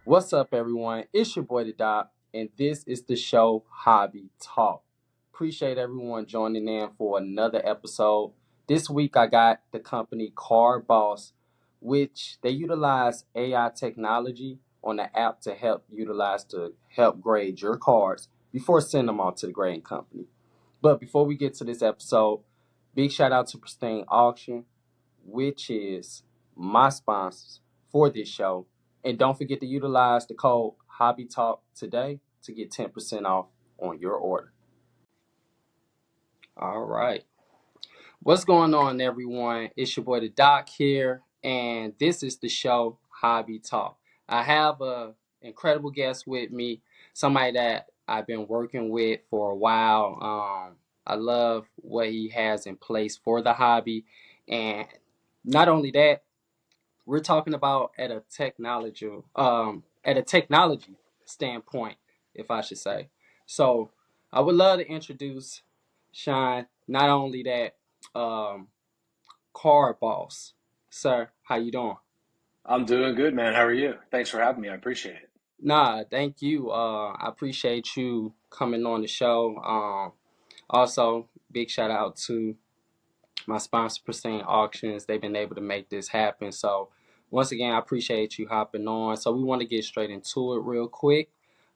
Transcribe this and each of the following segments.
What's up, everyone? It's your boy, the Doc, and this is the show Hobby Talk. Appreciate everyone joining in for another episode. This week, I got the company Card Boss, which they utilize AI technology on the app to help grade your cards before sending them on to the grading company. But before we get to this episode, big shout out to Pristine Auction, which is my sponsors for this show. And don't forget to utilize the code Hobby Talk today to get 10% off on your order. All right. What's going on, everyone? It's your boy, the Doc here, and this is the show Hobby Talk. I have a incredible guest with me, somebody that I've been working with for a while. I love what he has in place for the hobby, and not only that, we're talking about at a technology standpoint, if I should say. So I would love to introduce Shine. Not only that, Card Boss, sir. How you doing? I'm doing good, man. How are you? Thanks for having me. I appreciate it. Nah, thank you. I appreciate you coming on the show. Also, big shout out to my sponsor, Pristine Auctions. They've been able to make this happen. So, once again, I appreciate you hopping on. So, we want to get straight into it real quick.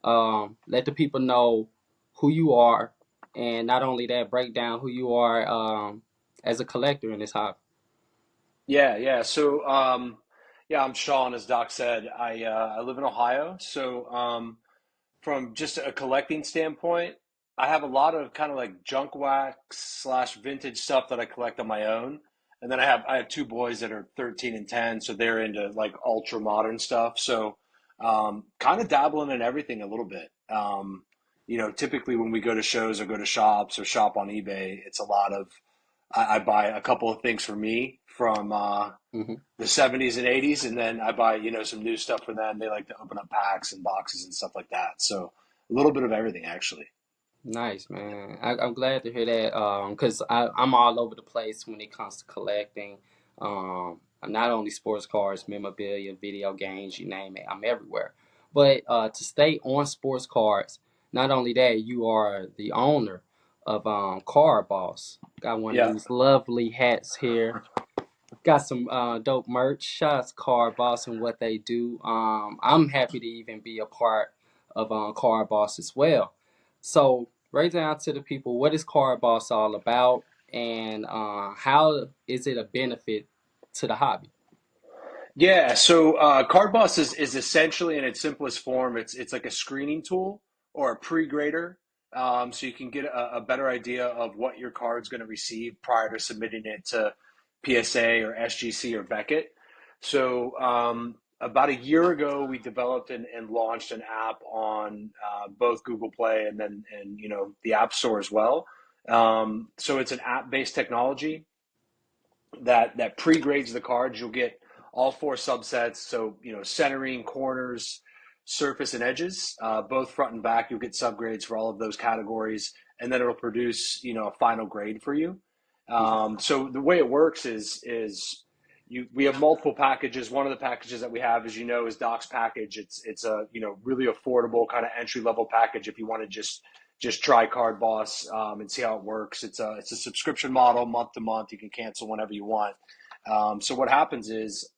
Let the people know who you are, and not only that, break down who you are as a collector in this hobby. Yeah. So, I'm Sean, as Doc said. I live in Ohio. So, from just a collecting standpoint, I have a lot of kind of like junk wax slash vintage stuff that I collect on my own. And then I have two boys that are 13 and 10, so they're into like ultra modern stuff. So, kind of dabbling in everything a little bit. Typically when we go to shows or go to shops or shop on eBay, it's a lot of I buy a couple of things for me from Hmm. the 70s and 80s, and then I buy some new stuff for them. They like to open up packs and boxes and stuff like that. So a little bit of everything, actually. Nice, man. I'm glad to hear that. Cause I'm all over the place when it comes to collecting. Not only sports cards, memorabilia, video games, you name it. I'm everywhere. But to stay on sports cards, not only that, you are the owner of Card Boss. Got one of Yeah. these lovely hats here. Got some dope merch. Shots Card Boss and what they do. I'm happy to even be a part of Card Boss as well. So, right down to the people, what is Card Boss all about, and how is it a benefit to the hobby? So, Card Boss is essentially in its simplest form. It's like a screening tool or a pre-grader, so you can get a better idea of what your card's going to receive prior to submitting it to PSA or SGC or Beckett. So, about a year ago, we developed and launched an app on both Google Play and the App Store as well. So it's an app-based technology that pre-grades the cards. You'll get all four subsets. So, centering, corners, surface, and edges, both front and back. You'll get subgrades for all of those categories, and then it'll produce, a final grade for you. So the way it works is we have multiple packages. One of the packages that we have, as you know, is Doc's package. It's a really affordable kind of entry level package if you want to just try Card Boss and see how it works. It's a subscription model, month to month. You can cancel whenever you want. So what happens is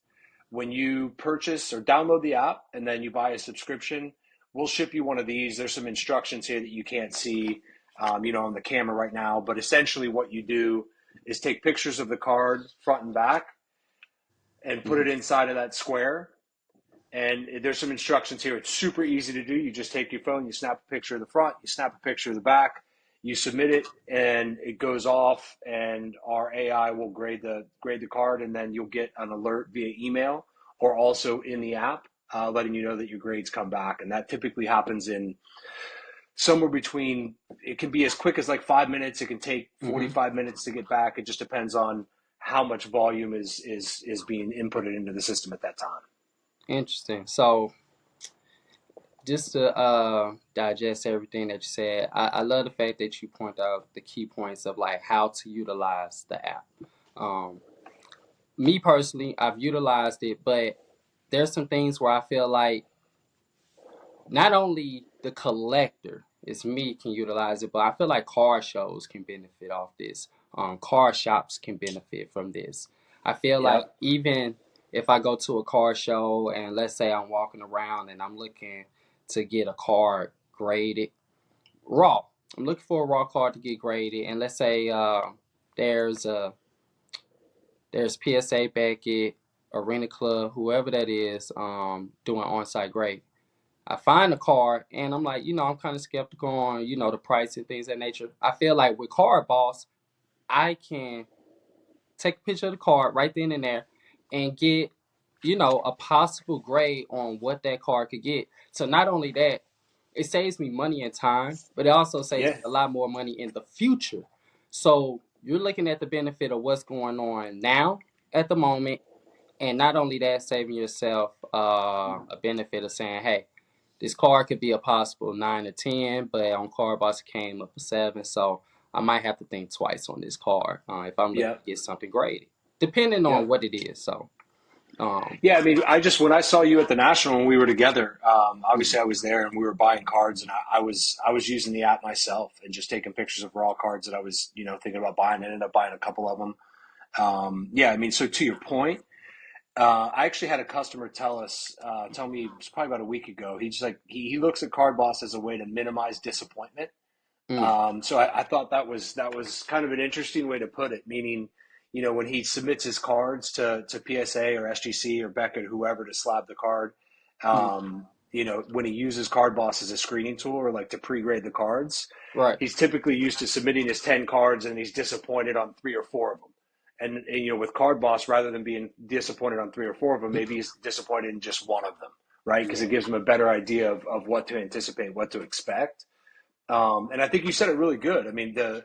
when you purchase or download the app and then you buy a subscription, we'll ship you one of these. There's some instructions here that you can't see, on the camera right now. But essentially, what you do is take pictures of the card front and back and put Hmm. it inside of that square. And there's some instructions here. It's super easy to do. You just take your phone, you snap a picture of the front, you snap a picture of the back, you submit it, and it goes off. And our AI will grade the card, and then you'll get an alert via email or also in the app, letting you know that your grades come back. And that typically happens in somewhere between. It can be as quick as like 5 minutes. It can take Hmm. 45 minutes to get back. It just depends on how much volume is being inputted into the system at that time. Interesting. So, just to digest everything that you said, I love the fact that you point out the key points of like how to utilize the app. Um, Me personally, I've utilized it, but there's some things where I feel like not only the collector, it's me, can utilize it, but I feel like car shows can benefit off this. Car shops can benefit from this. I feel like Yep. even if I go to a car show and let's say I'm walking around and I'm looking to get a car graded raw, I'm looking for a raw car to get graded, and let's say there's a there's PSA Beckett, Arena Club, whoever that is, doing on-site grade. I find a car and I'm like, I'm kind of skeptical on, the price and things of that nature. I feel like with Card Boss, I can take a picture of the card right then and there and get, a possible grade on what that card could get. So not only that, it saves me money and time, but it also saves me Yeah. a lot more money in the future. So you're looking at the benefit of what's going on now at the moment, and not only that, saving yourself a benefit of saying, hey, this card could be a possible 9 or 10, but on Card Boss it came up a 7. So I might have to think twice on this card if I'm looking Yep. to get something graded, depending on Yep. what it is. So, Yeah, I mean, I just when I saw you at the National when we were together, mhm, obviously I was there and we were buying cards, and I was using the app myself and just taking pictures of raw cards that I was thinking about buying. I ended up buying a couple of them. Yeah, I mean, so to your point, I actually had a customer tell me it was probably about a week ago. He's like he looks at Card Boss as a way to minimize disappointment. mm, So I thought that was kind of an interesting way to put it, meaning, when he submits his cards to PSA or SGC or Beckett, whoever, to slab the card, mm, when he uses Card Boss as a screening tool or like to pre-grade the cards, right, he's typically used to submitting his 10 cards and he's disappointed on three or four of them. And with Card Boss, rather than being disappointed on three or four of them, maybe he's disappointed in just one of them, right? Because it yeah, gives him a better idea of what to anticipate, what to expect. And I think you said it really good. I mean, the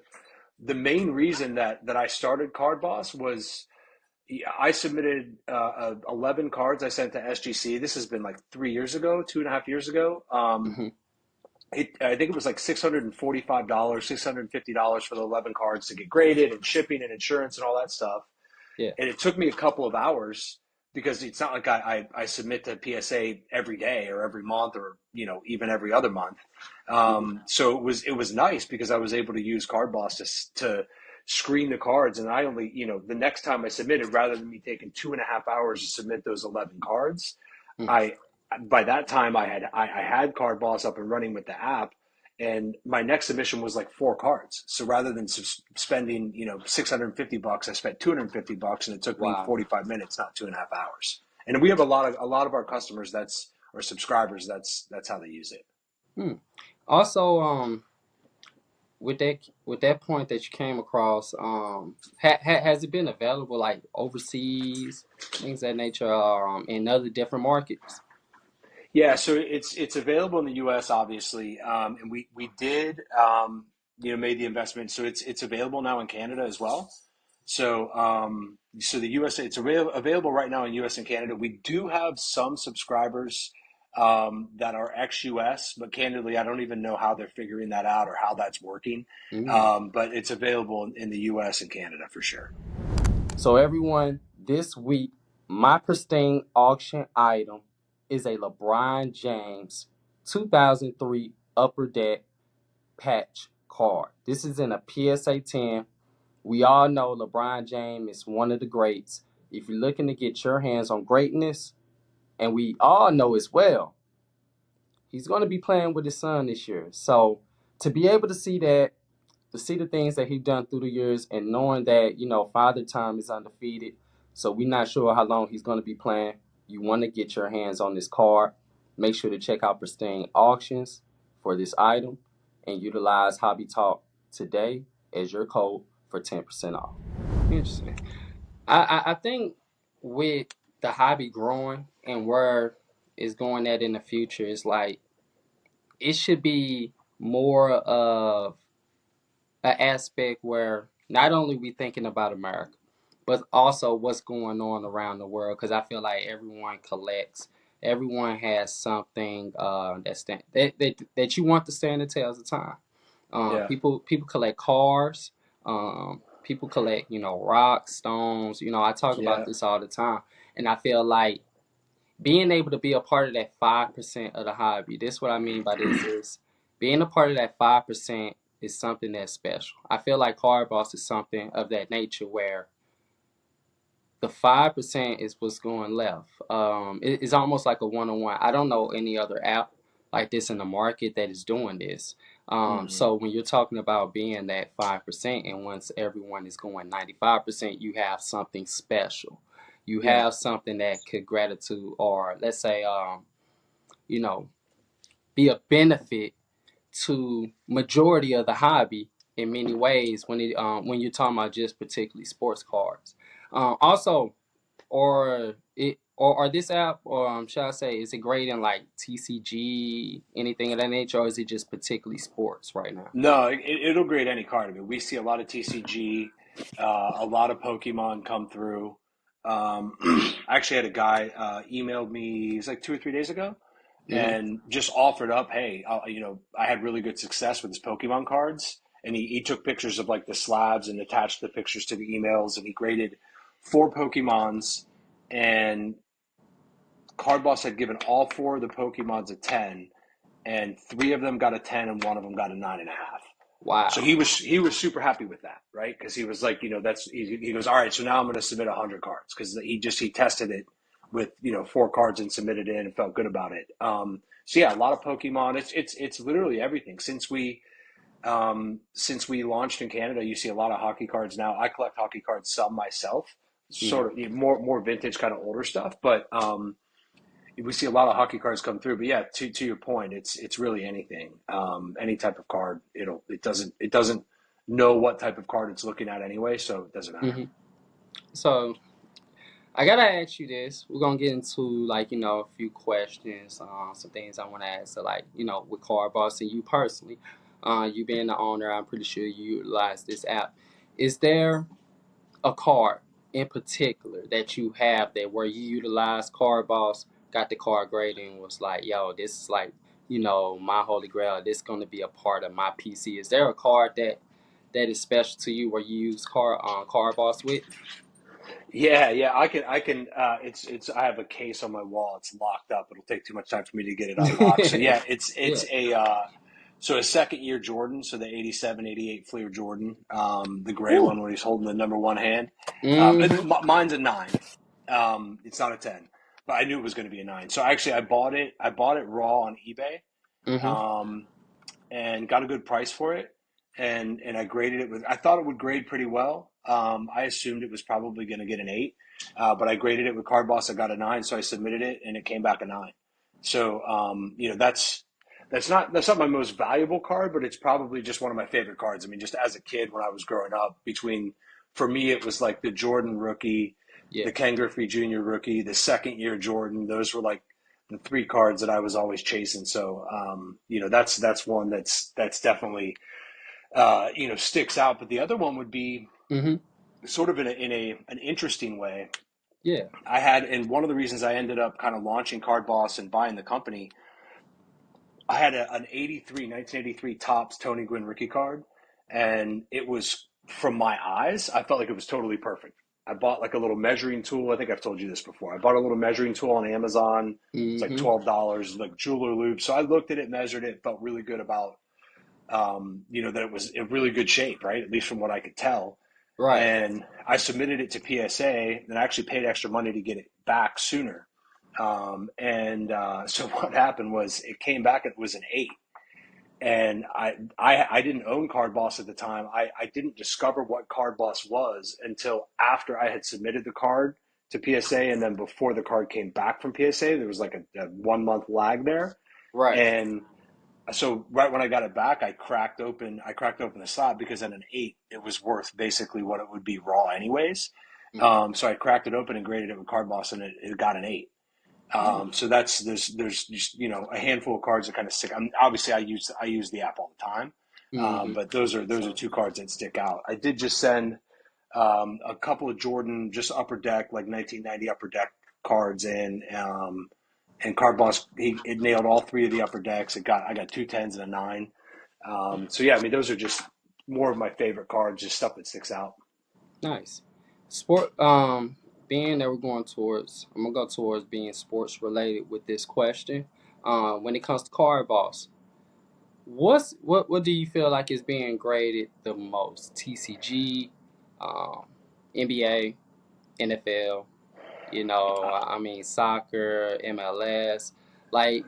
main reason that I started Card Boss was I submitted 11 cards I sent to SGC. This has been like 3 years ago, 2.5 years ago. hmm, I think it was like $645, $650 for the 11 cards to get graded and shipping and insurance and all that stuff. yeah, And it took me a couple of hours because it's not like I submit to PSA every day or every month or even every other month. mhm, So it was nice because I was able to use Card Boss to screen the cards, and I only the next time I submitted, rather than me taking 2.5 hours to submit those 11 cards, mhm, I by that time I had Card Boss up and running with the app, and my next submission was like 4 cards. So rather than spending $650, I spent $250, and it took me wow. 45 minutes, not 2.5 hours. And we have a lot of our customers that's or subscribers that's how they use it. Hmm. Also, with that point that you came across, has it been available like overseas, things of that nature, in other different markets? Yeah, so it's available in the U.S. obviously, and we did made the investment, so it's available now in Canada as well. So the U.S. it's available right now in U.S. and Canada. We do have some subscribers that are ex-U.S., but candidly, I don't even know how they're figuring that out or how that's working. Mm. But it's available in the U.S. and Canada for sure. So everyone, this week, my pristine auction item is a LeBron James 2003 Upper Deck patch card. This is in a PSA 10. We all know LeBron James is one of the greats. If you're looking to get your hands on greatness, and we all know as well, he's going to be playing with his son this year. So to be able to see that, to see the things that he's done through the years, and knowing that Father Time is undefeated, so we're not sure how long he's going to be playing. You want to get your hands on this card. Make sure to check out Pristine Auctions for this item, and utilize Hobby Talk today as your code for 10% off. Interesting. I think with the hobby growing and where it's going at in the future, it's like it should be more of an aspect where not only we thinking about America, but also what's going on around the world. Because I feel like everyone collects, everyone has something that you want to stand the tales of time. Yeah. People collect cars. People collect rocks, stones. I talk about Yeah. this all the time, and I feel like being able to be a part of that 5% of the hobby. This what I mean by this is being a part of that 5% is something that's special. I feel like Card Boss is something of that nature where the 5% is what's going left. It's almost like a one-on-one. I don't know any other app like this in the market that is doing this. Hmm. So when you're talking about being that 5%, and once everyone is going 95%, you have something special. You Yeah. have something that could gratitude, or let's say, you know, be a benefit to majority of the hobby in many ways when you're talking about just particularly sports cards. Also, or this app, or should I say, is it great in like TCG, anything of that nature, or is it just particularly sports right now? No, it'll grade any card. I mean, we see a lot of TCG, a lot of Pokemon come through. I actually had a guy emailed me, it was like 2 or 3 days ago, Mm-hmm. and just offered up, hey, I had really good success with his Pokemon cards, and he took pictures of like the slabs and attached the pictures to the emails, and he graded four Pokemons, and Card Boss had given all four of the Pokemons a 10, and three of them got a 10, and one of them got a 9.5. So Wow. he was super happy with that, right? Because he was like, he goes, all right, so now I'm going to submit 100 cards because he tested it with four cards and submitted it and felt good about it. So yeah, a lot of Pokemon. It's literally everything since we launched in Canada. You see a lot of hockey cards now. I collect hockey cards some myself, Mm-hmm. sort of more vintage kind of older stuff, but we see a lot of hockey cards come through. But yeah, to your point, it's really anything, any type of card. It doesn't know what type of card it's looking at anyway, so it doesn't matter. Mm-hmm. So I gotta ask you this. We're gonna get into like a few questions, some things I want to ask. So like with Card Boss and you personally, you being the owner, I'm pretty sure you utilize this app. Is there a card in particular that you have that where you utilize Card Boss, got the card grading, was like, yo, this is like, my holy grail. This is going to be a part of my PC. Is there a card that is special to you where you use Card Boss with? Yeah, yeah, I can. It's. I have a case on my wall. It's locked up. It'll take too much time for me to get it unlocked. So yeah, it's Yeah. it's a so a second year Jordan. So the 87, 88 Fleer Jordan, the gray Woo. one when he's holding the number one hand. Mm-hmm. Mine's a 9. It's not a 10, but I knew it was going to be a 9. So actually, I bought it. I bought it raw on eBay. Mm-hmm. Um, and got a good price for it. And I graded it with. I thought it would grade pretty well. I assumed it was probably going to get an 8, but I graded it with Card Boss. I got a 9, so I submitted it, and it came back a 9. So that's not my most valuable card, but it's probably just one of my favorite cards. I mean, just as a kid when I was growing up, for me it was like the Jordan rookie, Yeah. the Ken Griffey Jr. rookie, the second year Jordan. Those were like the three cards that I was always chasing. So that's one that's definitely sticks out. But the other one would be Mm-hmm. sort of in an interesting way. Yeah. And one of the reasons I ended up kind of launching Card Boss and buying the company, I had an 1983 Topps Tony Gwynn rookie card, and it was, from my eyes, I felt like it was totally perfect. I bought like a little measuring tool. I think I've told you this before. I bought a little measuring tool on Amazon. It's like Mm-hmm. $12, like jeweler loop. So I looked at it, measured it, felt really good about that it was in really good shape, right? At least from what I could tell. Right. And I submitted it to PSA, and I actually paid extra money to get it back sooner. So what happened was it came back. It was an 8, and I didn't own Card Boss at the time. I didn't discover what Card Boss was until after I had submitted the card to PSA, and then before the card came back from PSA, there was like a 1 month lag there, Right. and so right when I got it back, I cracked open the slot because at an 8, it was worth basically what it would be raw anyways. Mm-hmm. So I cracked it open and graded it with Card Boss, and it got an 8. Nice. So there's just a handful of cards that kind of stick. Obviously, I use the app all the time, Mm-hmm. but those are So. two cards that stick out. I did just send a couple of Jordan just upper deck, like 1990 upper deck cards in, and Card Boss, it nailed all three of the upper decks. I got two tens and a 9. So yeah, I mean those are just more of my favorite cards, just stuff that sticks out. Nice. Sport. being that we're going towards, I'm gonna go towards being sports related with this question. When it comes to card boss, what do you feel like is being graded the most? TCG, um, NBA, NFL. I mean soccer, MLS. Like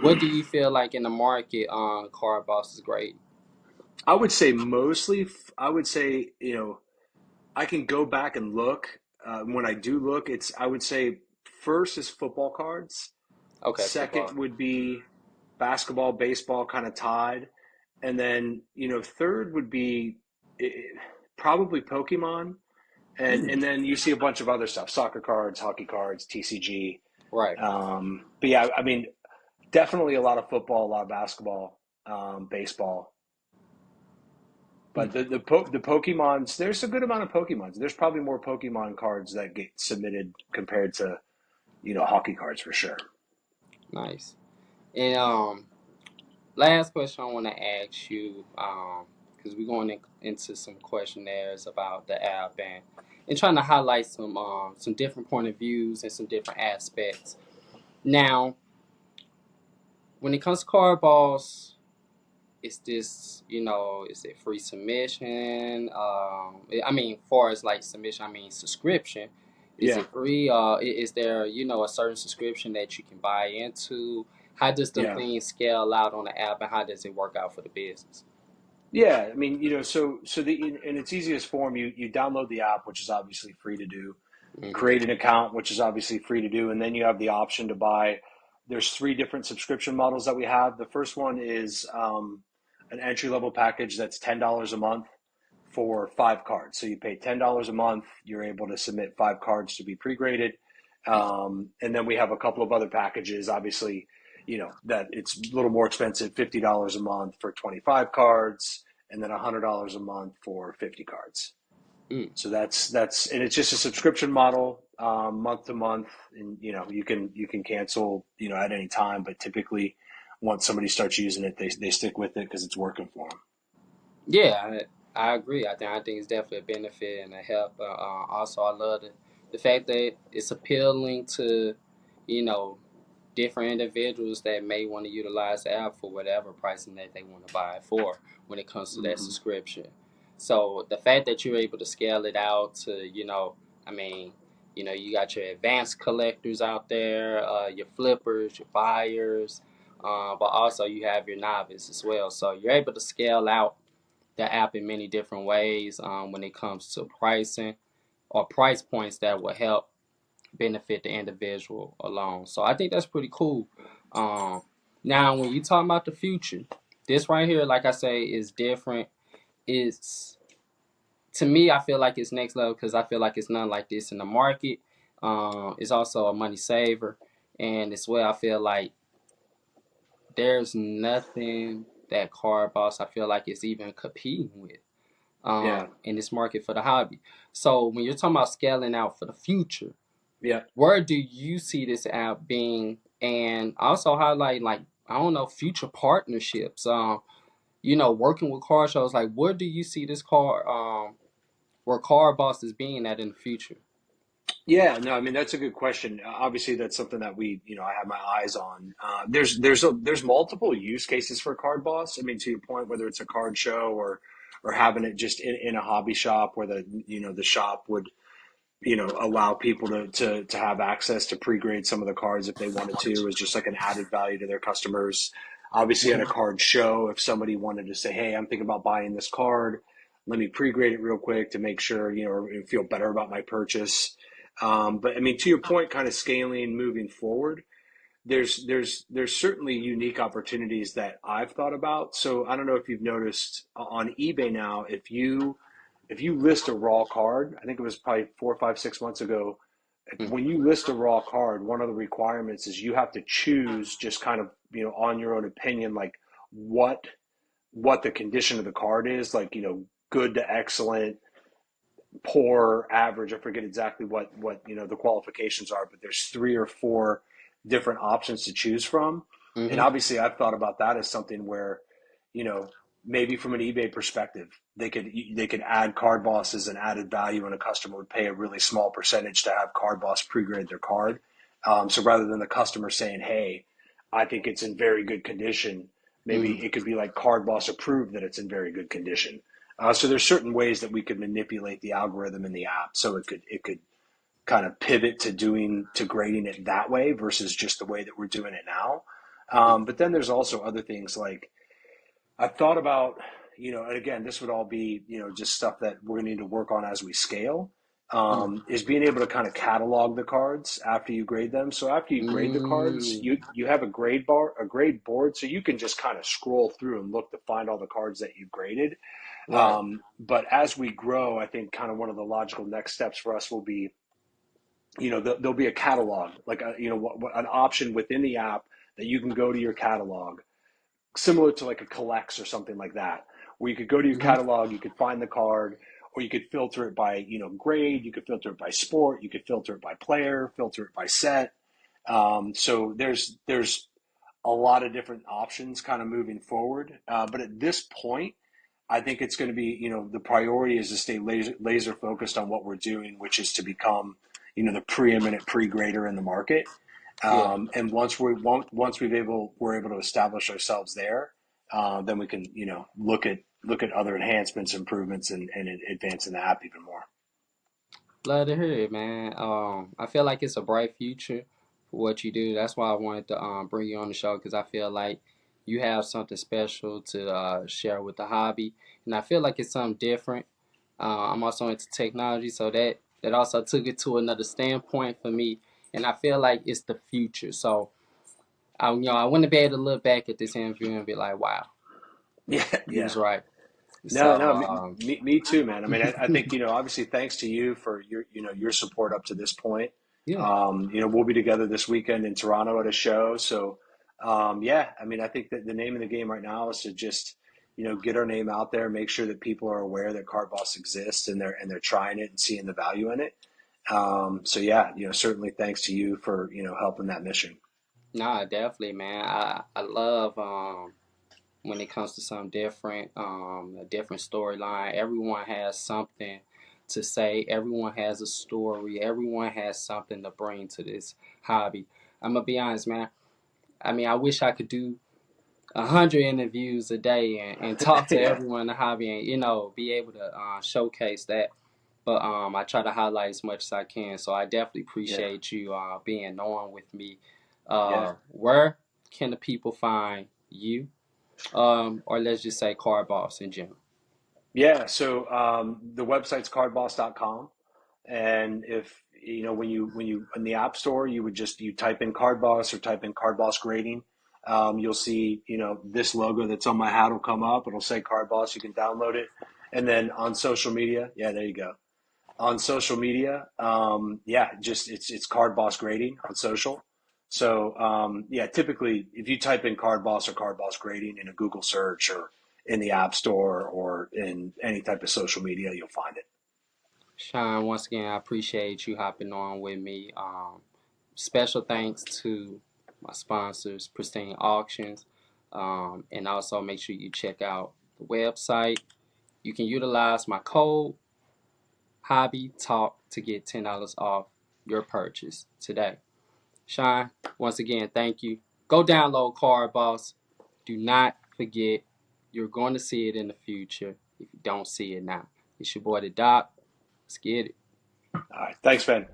what do you feel like in the market on card boss is great? I would say mostly, I would say, I can go back and look. When I do look, I would say first is football cards. Okay, Second football. would be basketball, baseball, kind of tied. And then, third would be eh, probably Pokemon. And then you see a bunch of other stuff, soccer cards, hockey cards, TCG. Right. But yeah, I mean, definitely a lot of football, a lot of basketball, baseball. Mm, But the Pokemons, there's a good amount of Pokemons. There's probably more Pokemon cards that get submitted compared to, hockey cards for sure. nice. And last question I want to ask you, because we're going into some questionnaires about the app and trying to highlight some different point of views and some different aspects. Now, when it comes to card balls, is this, is it free submission? I mean, far as like submission, I mean subscription. Is Yeah, it free? Is there, a certain subscription that you can buy into? How does them yeah. things scale out on the app, and how does it work out for the business? Yeah, I mean, so in its easiest form, you download the app, which is obviously free to do, Hmm. create an account, which is obviously free to do, and then you have the option to buy. There's three different subscription models that we have. The first one is an entry level package that's $10 a month for 5 cards. So you pay $10 a month. You're able to submit 5 cards to be pre-graded, and then we have a couple of other packages. Obviously, that it's a little more expensive, $50 a month for 25 cards, and then $100 a month for 50 cards. Mm. So and it's just a subscription model, month to month, and you can cancel at any time. But typically, once somebody starts using it, they stick with it because it's working for them. Yeah, I agree. I think it's definitely a benefit and a help. Also, I love the fact that it's appealing to, you know, different individuals that may want to utilize the app for whatever pricing that they want to buy it for when it comes to that Hmm. subscription. So the fact that you're able to scale it out to, I mean, you got your advanced collectors out there, your flippers, your buyers, but also you have your novice as well. So you're able to scale out the app in many different ways when it comes to pricing or price points that will help benefit the individual alone. So I think that's pretty cool. Um, Now, when you talk about the future, this right here, like I say, is different. It's To me, I feel like it's next level because I feel like it's none like this in the market. It's also a money saver, and as well, I feel like there's nothing that Card Boss I feel like it's even competing with Yeah, in this market for the hobby. So when you're talking about scaling out for the future, yeah. where do you see this app being? And also highlight like I don't know future partnerships. Working with car shows. Like, where do you see this where Car Boss is being at in the future? Yeah, no, I mean that's a good question. Obviously, that's something that I have my eyes on. There's multiple use cases for Card Boss. I mean, to your point, whether it's a card show or having it just in a hobby shop where the shop would allow people to have access to pre-grade some of the cards if they wanted to, is just like an added value to their customers. Obviously, at a Hmm. card show, if somebody wanted to say, "Hey, I'm thinking about buying this card. Let me pre-grade it real quick to make sure or feel better about my purchase." But I mean, to your point, kind of scaling moving forward, there's certainly unique opportunities that I've thought about. So I don't know if you've noticed on eBay now, if you list a raw card, I think it was probably 4, 5, 6 months ago. When you list a raw card, one of the requirements is you have to choose just kind of on your own opinion, like what what the condition of the card is, like good to excellent, poor, average. I forget exactly what the qualifications are, but there's 3 or 4 different options to choose from. And Hmm. obviously, I've thought about that as something where, you know, maybe from an eBay perspective, they could add Card Boss as an added value, and a customer would pay a really small percentage to have Card Boss pre-grade their card. So rather than the customer saying, "Hey, I think it's in very good condition," maybe Mm, it could be like Card Boss approved that it's in very good condition. So there's certain ways that we could manipulate the algorithm in the app, so it could kind of pivot to doing to grading it that way versus just the way that we're doing it now. But then there's also other things like I've thought about, and again, this would all be, just stuff that we're going to need to work on as we scale. mm, Is being able to kind of catalog the cards after you grade them. So after you grade the cards, mm, you have a grade board, so you can just kind of scroll through and look to find all the cards that you've graded. right. But as we grow, I think kind of one of the logical next steps for us will be, there'll be a catalog, like an option within the app that you can go to your catalog similar to like a collects or something like that, where you could go to your Hmm. catalog, you could find the card, or you could filter it by grade, you could filter it by sport, you could filter it by player, filter it by set. So there's a lot of different options kind of moving forward. But at this point, I think it's going to be, the priority is to stay laser focused on what we're doing, which is to become, the preeminent pre-grader in the market. Yeah. And once we're able to establish ourselves there, then we can, look at other enhancements, improvements, and advancing the app even more. Glad to hear it, man. I feel like it's a bright future for what you do. That's why I wanted to bring you on the show because I feel like you have something special to share with the hobby, and I feel like it's something different. I'm also into technology, so that also took it to another standpoint for me, and I feel like it's the future. So I want to be able to look back at this interview and be like, wow, Yeah, you yeah. was right. No, So no, me too, man. I mean, I think, obviously thanks to you for your support up to this point. yeah. We'll be together this weekend in Toronto at a show. So, yeah, I mean, I think that the name of the game right now is to just, get our name out there, make sure that people are aware that Card Boss exists and they're trying it and seeing the value in it. So yeah, certainly thanks to you for, helping that mission. Nah, definitely, man. I love when it comes to something different, a different storyline. Everyone has something to say. Everyone has a story. Everyone has something to bring to this hobby. I'm gonna be honest, man. I mean, I wish I could do 100 interviews a day and talk to Yeah, everyone in the hobby and be able to showcase that. But I try to highlight as much as I can. So I definitely yeah, appreciate you being on with me. yeah. Where can the people find you? Or let's just say Card Boss in general. Yeah, so the website's cardboss.com. And if when you in the app store, you would just you type in Card Boss or type in Card Boss grading. You'll see, this logo that's on my hat will come up. It'll say Card Boss. You can download it. And then on social media, yeah, there you go. On social media, yeah, just it's Card Boss grading on social. So yeah, typically if you type in Card Boss or Card Boss grading in a Google search or in the App Store or in any type of social media, you'll find it. Sean, once again, I appreciate you hopping on with me. Special thanks to my sponsors, Pristine Auctions. And also make sure you check out the website. You can utilize my code Hobby Talk to get $10 off your purchase today. Sean, once again, thank you. Go download Card Boss. Do not forget, you're going to see it in the future if you don't see it now. It's your boy, the Doc. Let's get it. All right, thanks, Ben.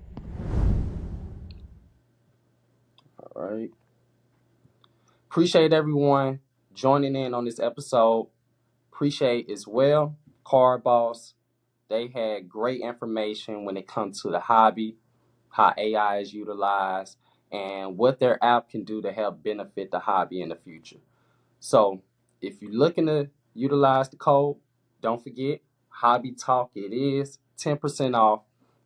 All right. Appreciate everyone joining in on this episode. Appreciate as well Card Boss. They had great information when it comes to the hobby, how AI is utilized, and what their app can do to help benefit the hobby in the future. So if you're looking to utilize the code, don't forget Hobby Talk. It is 10% off,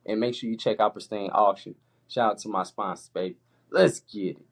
and make sure you check out Pristine Auction. Shout out to my sponsors, baby. Let's get it.